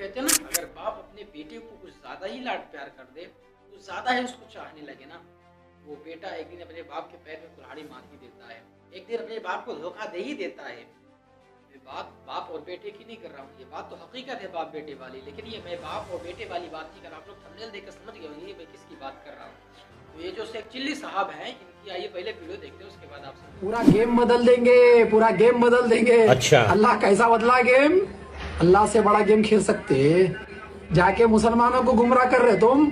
कहते हैं ना, अगर बाप अपने बेटे को कुछ ज़्यादा ही लाड प्यार कर दे, कुछ ज़्यादा ही उसको चाहने लगे ना, वो बेटा एक दिन अपने बाप के पैर में कुल्हाड़ी मार ही देता है, एक दिन अपने बाप को धोखा दे ही देता है। मैं बात बाप और बेटे की नहीं कर रहा हूँ, ये बात तो हकीकत है बाप बेटे वाली, लेकिन ये मैं बाप और बेटे वाली बात नहीं कर रहा। आप लोग थंबनेल देखकर समझ गए होंगे मैं किसकी बात कर रहा हूँ। तो ये जो शेख चिल्ली साहब हैं, इनकी आइए पहले वीडियो देखते हैं, उसके बाद आपसे पूरा गेम बदल देंगे, पूरा गेम बदल देंगे। अच्छा। अल्लाह कैसा बदला गेम? अल्लाह से बड़ा गेम खेल सकते। जाके मुसलमानों को गुमराह कर रहे तुम,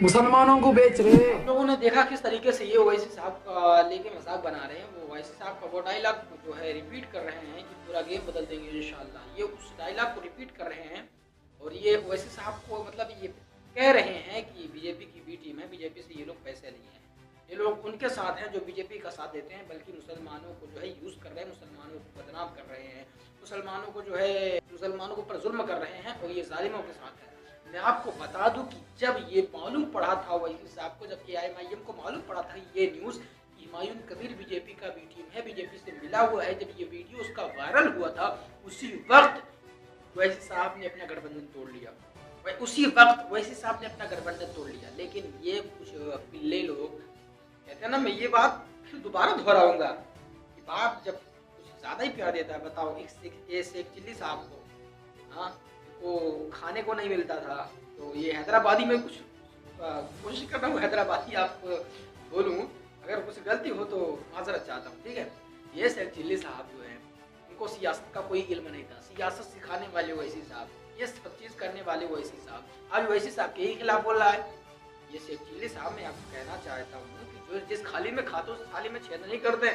मुसलमानों को बेच रहे। आप लोगों ने देखा किस तरीके से ये ओवैसी साहब का लेके मजाक बना रहे हैं। वो ओवैसी साहब का वो डायलॉग जो है रिपीट कर रहे हैं कि पूरा गेम बदल देंगे इंशाल्लाह, ये उस डायलॉग को रिपीट कर रहे हैं। और ये ओवैसी साहब को मतलब ये कह रहे हैं कि बीजेपी की बी टीम है, बीजेपी से ये लोग पैसे लिए हैं, ये लोग उनके साथ हैं जो बीजेपी का साथ देते हैं, बल्कि मुसलमानों को जो है यूज़ कर रहे हैं, मुसलमानों को बदनाम कर रहे हैं, मुसलमानों को जो है मुसलमानों के ऊपर जुल्म कर रहे हैं, और ये जालिमों के साथ है। मैं आपको बता दूं कि जब ये मालूम पड़ा था ओवैसी साहब को, जब AIMIM को मालूम पड़ा था ये न्यूज़ कि हुमायूं कबीर बीजेपी का बी टीम है, बीजेपी से मिला हुआ है, जब ये वीडियो उसका वायरल हुआ था, उसी वक्त ओवैसी साहब ने अपना गठबंधन तोड़ लिया। उसी वक्त ओवैसी साहब ने अपना गठबंधन तोड़ लिया। लेकिन ये कुछ पिल्ले लोग कहते हैं ना, मैं ये बात फिर दोबारा दोहराऊंगा कि बाप जब कुछ ज़्यादा ही प्यार देता है, बताओ एक शेख चिल्ली साहब को, हाँ, को खाने को नहीं मिलता था, तो ये हैदराबादी में कुछ कोशिश कर रहा हूँ हैदराबादी आप बोलूँ, अगर कुछ गलती हो तो माजरत चाहता हूँ, ठीक है। ये शेख चिल्ली साहब जो है, उनको सियासत का कोई इल्म नहीं था, सियासत सिखाने वाले ओवैसी साहब, ये सब चीज़ करने वाले ओवैसी साहब, आज ओवैसी साहब के ही खिलाफ बोल रहा है। ये शेख चिल्ली साहब, मैं आपको कहना चाहता हूँ कि जो जिस थाली में खाते उस थाली में छेद नहीं करते।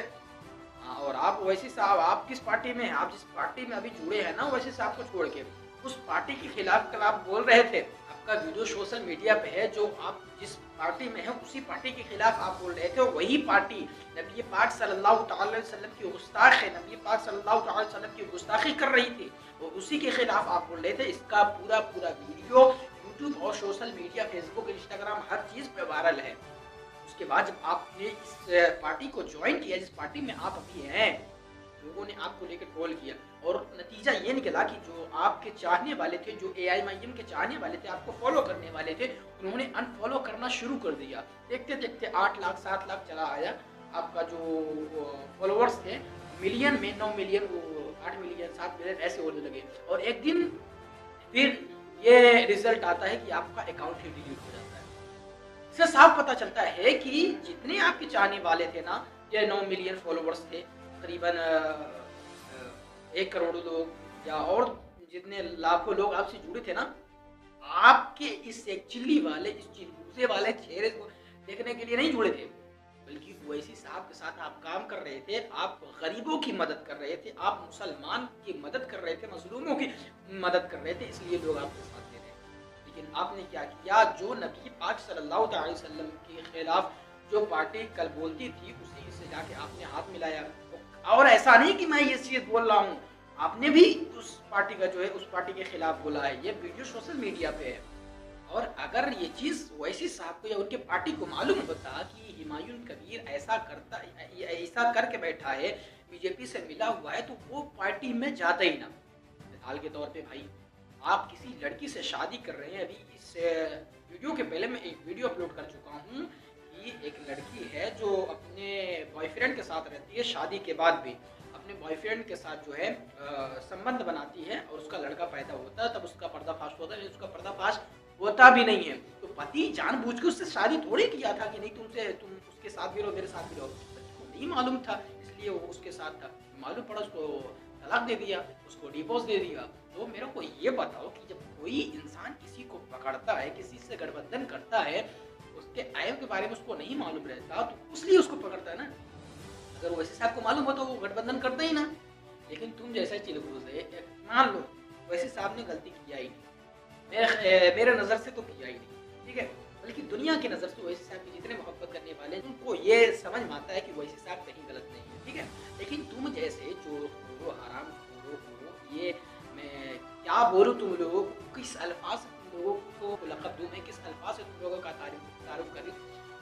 हाँ, और आप ओवैसी साहब, आप किस पार्टी में हैं? आप जिस पार्टी में अभी जुड़े हैं ना ओवैसी साहब को छोड़ के, उस पार्टी के खिलाफ कल आप बोल रहे थे, आपका वीडियो सोशल मीडिया पे है, जो आप जिस पार्टी में हैं उसी पार्टी के खिलाफ आप बोल रहे थे, और वही पार्टी नबी पाक सल्लल्लाहु अलैहि वसल्लम की गुस्ताख है, नबी पाक सल्लल्लाहु अलैहि वसल्लम की गुस्ताखी कर रही थी, और उसी के खिलाफ आप बोल रहे थे। इसका पूरा वीडियो यूट्यूब और सोशल मीडिया, फेसबुक, इंस्टाग्राम, हर चीज़ पे वायरल है। उसके बाद जब आपने इस पार्टी को ज्वाइन किया, जिस पार्टी में आप अभी हैं, लोगों ने आपको लेकर ट्रोल किया, और नतीजा ये निकला कि जो आपके चाहने वाले थे, जो AIMIM के चाहने वाले थे, आपको फॉलो करने वाले थे, उन्होंने अनफॉलो करना शुरू कर दिया। देखते देखते 8 लाख 7 लाख चला आया आपका जो फॉलोअर्स थे, मिलियन में 9 मिलियन, 8 मिलियन, 7 मिलियन ऐसे होने लगे, और एक दिन फिर ये रिजल्ट आता है कि आपका अकाउंट ही डिलीट हो जाता है। इससे साफ पता चलता है कि जितने आपके चाहने वाले थे ना, ये 9 मिलियन फॉलोअर्स थे, तकरीबन 1 करोड़ लोग, या और जितने लाखों लोग आपसे जुड़े थे ना, आपके इस एक चिल्ली वाले, इस चिल्लूसे वाले चेहरे को देखने के लिए नहीं जुड़े थे, बल्कि ओवैसी साहब के साथ आप काम कर रहे थे, आप गरीबों की मदद कर रहे थे, आप मुसलमान की मदद कर रहे थे, मजलूमों की मदद कर रहे थे, इसलिए लोग आपके साथ थे। लेकिन आपने क्या किया? जो नबी पाक सल्लल्लाहु अलैहि वसल्लम के खिलाफ जो पार्टी कल बोलती थी, उसी से जाके आपने हाथ मिलाया। और ऐसा नहीं कि मैं ये चीज़ बोल रहा हूँ, आपने भी उस पार्टी का जो है उस पार्टी के खिलाफ बोला है, ये वीडियो सोशल मीडिया पे है। और अगर ये चीज़ ओवैसी साहब को या उनके पार्टी को मालूम होता कि हुमायूं कबीर ऐसा करता, ऐसा करके बैठा है, बीजेपी से मिला हुआ है, तो वो पार्टी में जाता ही ना। मिसाल के तौर पे भाई, आप किसी लड़की से शादी कर रहे हैं, अभी इस वीडियो के पहले मैं एक वीडियो अपलोड कर चुका हूँ कि एक लड़की है जो अपने बॉयफ्रेंड के साथ रहती है, शादी के बाद भी अपने बॉयफ्रेंड के साथ जो है संबंध बनाती है, और उसका लड़का पैदा होता है, तब उसका पर्दाफाश होता है, उसका पर्दाफाश होता भी नहीं है, तो पति जानबूझ के उससे शादी थोड़ी किया था कि नहीं तुम उसके साथ भी रहो, मेरे साथ भी रहो। उसको नहीं मालूम था, इसलिए वो उसके साथ था। मालूम पड़ा, उसको तलाक दे दिया, उसको डिवोर्स दे दिया। तो मेरे को ये बताओ कि जब कोई इंसान किसी को पकड़ता है, किसी से गठबंधन करता है, उसके आयब के बारे में उसको नहीं मालूम रहता, तो इसलिए उसको पकड़ता है ना। अगर ओवैसी साहब को मालूम हो तो वो गठबंधन करते ही ना। लेकिन तुम जैसे चिलबूज है, मान लो ओवैसी साहब ने गलती किया ही नहीं, मेरे नज़र से तो किया ही नहीं, ठीक है, बल्कि दुनिया की नज़र से ओवैसी साहब की जितने मोहब्बत करने वाले हैं, उनको ये समझ में आता है कि ओवैसी साहब कहीं गलत नहीं है, ठीक है। लेकिन तुम जैसे चोर हो, हराम हो, ये मैं क्या बोलूँ, तुम लोगों को किस अल्फाज से तुम लोगों को लक़ब दूँ, मैं किस अल्फाज से तुम लोगों का तारुफ करूँ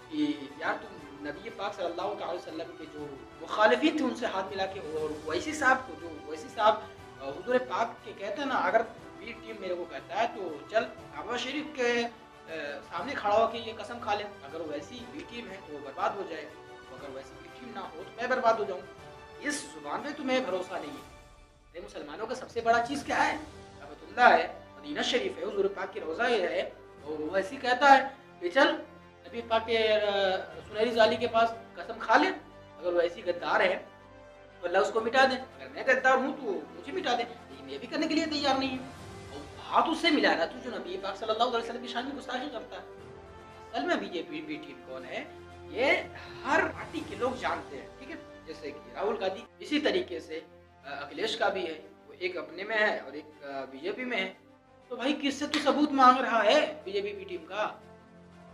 कि यार तुम नबी पाक सल्लल्लाहु अलैहि वसल्लम के जो मुखालिफिन थे उनसे हाथ मिला के, और ओवैसी साहब को, जो ओवैसी साहब हुज़ूर पाक के कहते हैं ना, अगर बी टीम मेरे को कहता है तो चल काबा शरीफ के सामने खड़ा होकर ये कसम खा ले, अगर वैसी बी टीम है तो वो बर्बाद हो जाए, तो अगर वैसी बी टीम ना हो तो मैं बर्बाद हो जाऊँ। इस जुबान पे तुम्हें भरोसा नहीं है। अरे मुसलमानों का सबसे बड़ा चीज़ क्या है? काबतुल्लाह है, मदीना शरीफ है, हुजूर पाक की रोज़ा है। और वो ऐसी कहता है कि चल नबी पाक के सुनहरी जाली के पास कसम खा ले, अगर वो ऐसी गद्दार है तो अल्लाह उसको मिटा दे, अगर मैं गद्दार हूँ तो मुझे मिटा दे। लेकिन ये भी करने के लिए तैयार नहीं है। और हाथ उससे मिला रहा तू जो नबी पाक सल्लल्लाहु अलैहि वसल्लम की शान में गुस्ताखी करता है। असल में बीजेपी बी टीम कौन है ये हर पार्टी के लोग जानते हैं, ठीक है। जैसे कि राहुल गांधी, इसी तरीके से अखिलेश का भी है, वो एक अपने में है और एक बीजेपी में है। तो भाई किससे तू सबूत मांग रहा है बीजेपी बी टीम का?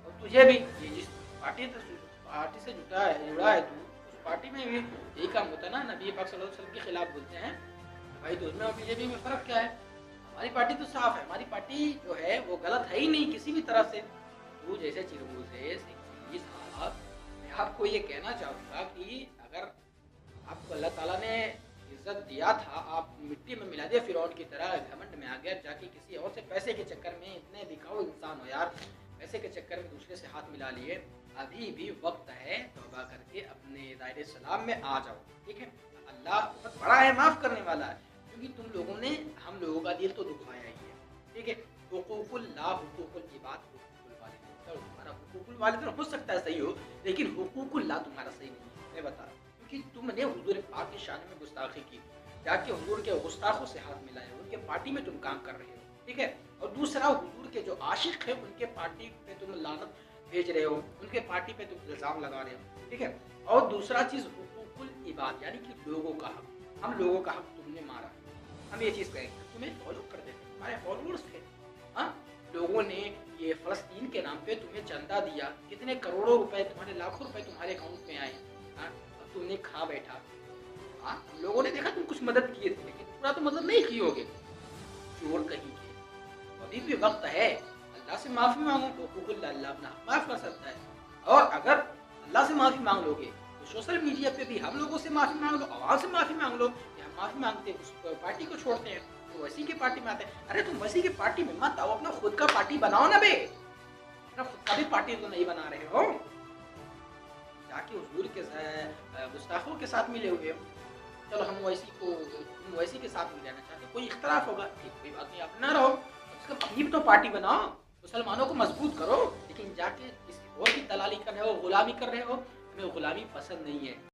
और तुझे भी ये जिस पार्टी से जुड़ा है तू, उस पार्टी में भी यही काम होता है ना, नबी पाक सल्लल्लाहु अलैहि वसल्लम के खिलाफ बोलते हैं। भाई तो उसमें और बीजेपी में फ़र्क क्या है? हमारी पार्टी तो साफ है, हमारी पार्टी जो है वो गलत है ही नहीं किसी भी तरह से। तू जैसे चिरगुल से साहब, मैं आपको ये कहना चाहूँगा कि अगर आपको अल्लाह ताला ने इज्जत दिया था, आप मिट्टी में मिला दिया फिरौन की तरह, घमंड में आ गया जाके किसी और से पैसे के चक्कर में, इतने दिखाओ इंसान हो यार, पैसे के चक्कर में दूसरे से हाथ मिला लिए। अभी भी वक्त है, तौबा करके अपने दायरे सलाम में आ जाओ, ठीक है। अल्लाह बहुत बड़ा है, माफ़ करने वाला है, क्योंकि तुम लोगों ने हम लोगों का दिल तो दुखाया ही है, ठीक है। हुकूकुल्लाह, हुकूकुल इबाद, हुकूकुल वालिदैन, तो तुम्हारा हुकूकुल वालिदैन हो सकता है सही हो, लेकिन हुकूकुल्लाह तुम्हारा सही नहीं है, मैं बता रहा हूँ। क्योंकि तुमने हुजूर पाक की शान में गुस्ताखी की, जाके हुजूर के गुस्ताखों से हाथ मिलाए, उनके पार्टी में तुम काम कर रहे हो, ठीक है। और दूसरा, हुजूर के जो आशिक है उनके पार्टी पे तुम लानत भेज रहे हो, उनके पार्टी पे तुम इल्ज़ाम लगा रहे हो, ठीक है। और दूसरा चीज़ हुकूकुल इबाद, यानी कि लोगों का हक, हम लोगों का हक तुमने मारा। हम ये चीज़ कहेंगे, तुम्हें फॉलो कर देते, हमारे फॉलोअर्स थे, हाँ। लोगों ने ये फ़लस्तीन के नाम पे तुम्हें चंदा दिया, कितने करोड़ों रुपए, तुम्हारे लाखों रुपए तुम्हारे अकाउंट में आए, हाँ। अब तुमने खा बैठा, हाँ। लोगों ने देखा तुम कुछ मदद किए थे, लेकिन पूरा तो मदद नहीं किए होगे, चोर कहीं के। अभी भी वक्त है, अल्लाह से माफ़ी मांगो, हुकूकुल्लाह, अल्लाह अपना माफ़ कर सकता है। और अगर अल्लाह से माफ़ी मांग लोगे तो सोशल मीडिया पे भी हम लोगों से माफ़ी मांग लो, आवाज़ से माफ़ी मांग लो कि हम माफ़ी मांगते हैं, उस पार्टी को छोड़ते हैं, तो वैसी की पार्टी में आते हैं। अरे तुम वैसी की पार्टी में मत आओ, अपना खुद का पार्टी बनाओ ना बे, अपना खुद का भी पार्टी तो नहीं बना रहे हो, जाके हुजूर के गुस्ताखों के साथ मिले हुए हो। चलो हम वैसी के साथ मिल जाना चाहते, कोई इख्तलाफ होगा, ठीक, कोई बात नहीं, अपना रहो, अपनी भी तो पार्टी बनाओ, मुसलमानों को मजबूत करो। लेकिन जाके किसी और की दलाली कर रहे हो, गुलामी कर रहे हो, हमें गुलामी पसंद नहीं है।